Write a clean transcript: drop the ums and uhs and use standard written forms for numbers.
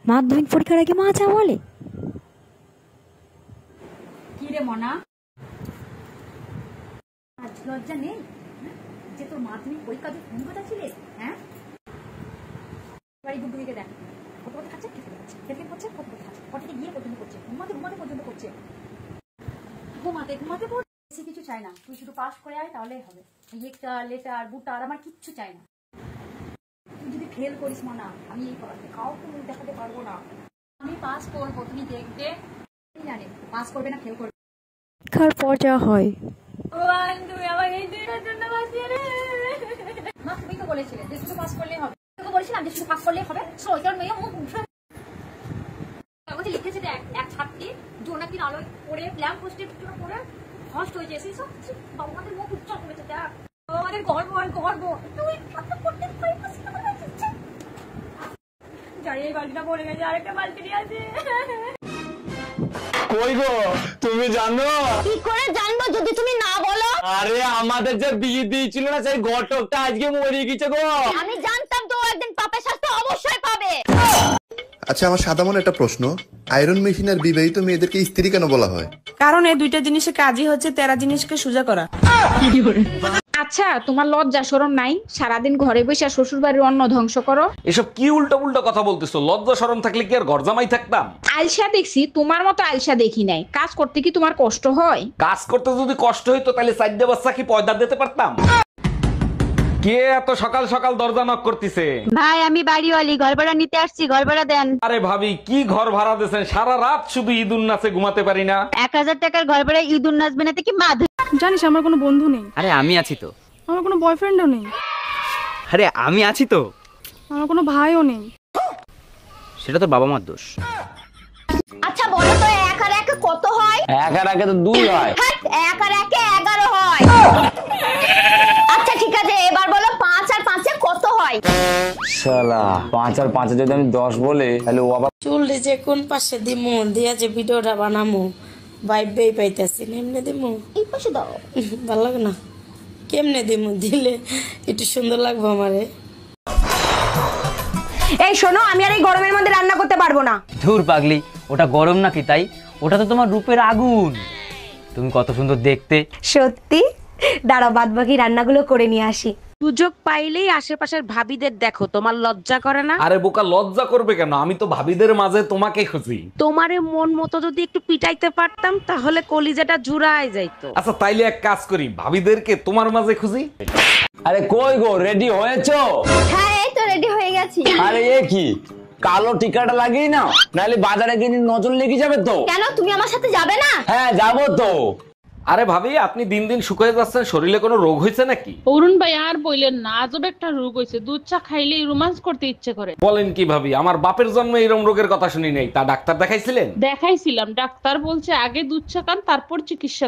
মাধ্যমিক পরীক্ষার আগে মা যা বলে। কি রে মনা, আজ লজ্জা নেই যে তোর মাধ্যমিক পরীক্ষা দিয়ে ফোন কথা ছিলিস? হ্যাঁ, বাড়ি বুদ্ধুকে দেখ, কত কত খাচ্ছে, খেতে করছে, কত কত খাচ্ছে, কত গিয়ে পর্যন্ত করছে, ঘুমাতে ঘুমাতে পর্যন্ত করছে, ঘুমাতে ঘুমাতে বেশি কিছু চাই না, তুই শুধু পাস করে আয় তাহলেই হবে। লেটার লেটার বুটার আমার কিচ্ছু চাই না। তুই যদি ফেল করিস মনা, আমি এই পড়াতে কাউকে মুখ দেখাতে পারবো না। আমি পাস করবো, তুমি দেখবে। জানি পাস করবে না ফেল করবে। পরীক্ষার পর যা হয়। মা তুমি তো বলেছিলে যে শুধু পাস করলেই হবে, তোকে বলেছিলাম যে শুধু পাস করলেই হবে। সোজা মেয়ে মুখ কাগজে লিখেছে দেখ, এক ছাত্রী জোনাকির আলোয় পড়ে ল্যাম্প পোস্টের ভিতরে পড়ে হস্ট হয়েছে। সেই সব আমাদের মুখ উজ্জ্বল করেছে, দেখ আমাদের গর্ব আর গর্ব। তুই করতে যাই, এই বালতিটা পড়ে গেছে, আরেকটা বালতি নিয়ে আছে। কই গো, তুমি জানো? কি করে জানবো যদি তুমি না বলো? আরে আমাদের যে বিয়ে দিয়েছিল না, সেই ঘটকটা আজকে মরে গেছে গো। আমি জানতাম তো একদিন পাপের শাস্তি অবশ্যই পাবে। আচ্ছা, আমার সাদা মনে একটা প্রশ্ন, আয়রন মেশিন আর বিবাহিত মেয়েদেরকে স্ত্রী কেন বলা হয়? কারণ এই দুইটা জিনিসের কাজই হচ্ছে তেরা জিনিসকে সোজা করা। আচ্ছা, তোমার লজ্জা শরম নাই? সারাদিন ঘরে বসে শ্বশুর বাড়ির অন্ন ধ্বংস করো। এসব কি উল্টো উল্টো কথা বলতেছো? লজ্জা শরম থাকলে কি আর ঘর জামাই থাকতাম? আলসা দেখছি, তোমার মতো আলসা দেখি নাই। কাজ করতে কি তোমার কষ্ট হয়? কাজ করতে যদি কষ্ট হইতো তাহলে চারটে বাচ্চা কি পয়দা দিতে পারতাম? কে এত সকাল সকাল দরজা নক করতেছে? ভাই, আমি বাড়িওয়ালি, ঘর ভাড়া নিতে আসছি, ঘর ভাড়া দেন। আরে ভাবি, কি ঘর ভাড়া দিয়েছেন? সারা রাত শুধু ঈদুন নাচে ঘুমাতে পারি না। 1000 টাকার ঘর ভাড়া ঈদুন নাচবে না কি মা? জানিস আমার কোনো বন্ধু নেই। আরে আমি আছি তো। আমার কোনো বয়ফ্রেন্ডও নেই। আরে আমি আছি তো। আমার কোনো ভাইও নেই। সেটা তো বাবা মার দোষ। আচ্ছা বলো তো, 1 আর 1 কত হয়? 1 আর 1 তো 2 হয়। 1 আর 1 11 হয়। আচ্ছা ঠিক আছে, এবার বলো 5 আর 5 কত হয়? শালা 5 আর 5 যদি আমি 10 বলে, তাহলে ও আবার চুল যে কোন পাশে দিমু দিয়া যে ভিডিওটা বানামু ভাইবেই পাইতাছি না। এমনি দিমু, এই পাশে দাও। ভালো লাগে না? কেমনে দিমু? দিলে একটু সুন্দর লাগবে আমারে। এই শোনো, আমি আর এই গরমের মধ্যে রান্না করতে পারবো না। ধুর পাগলি, ওটা গরম নাকি তাই? ওটা তো তোমার রূপের আগুন। তুমি কত সুন্দর দেখতে। সত্যি? দাঁড়াও, বাদ বাকি রান্নাগুলো করে নিয়ে আসি। সুযোগ পাইলেই আশেপাশের ভাবিদের দেখো, তোমার লজ্জা করে না? আরে বোকা, লজ্জা করবে কেন? আমি তো ভাবিদের মাঝে তোমাকে খুঁজি। তোমারে মন মতো যদি একটু পিটাইতে পারতাম তাহলে কলিজাটা জুড়ায় যাইতো। আচ্ছা তাইলে এক কাজ করি, ভাবিদেরকে তোমার মাঝে খুঁজি। আরে কই গো, রেডি হয়েছো? হ্যাঁ, এই তো রেডি হয়ে গেছি। আরে এ কি, কালো টিকাটা লাগিয়ে নাও, নাহলে বাজারে গিয়ে নজর লেগে যাবে তো। কেন, তুমি আমার সাথে যাবে না? হ্যাঁ যাবো তো। আরে ভাবি, আপনি দিন দিন শুকিয়ে যাচ্ছেন, শরীরে কোনো রোগ হয়েছে নাকি? অরুণ ভাই আর বললেন না, আজব একটা রোগ হয়েছে। দুধ চা খাইলেই রোমান্স করতে ইচ্ছে করে। বলেন কি ভাবি? আমার বাপের জন্মে এরকম রোগের কথা শুনি নাই। তা ডাক্তার দেখাইছিলেন? দেখাইছিলাম, ডাক্তার বলছে আগে দুধ চা খান, তারপর চিকিৎসা।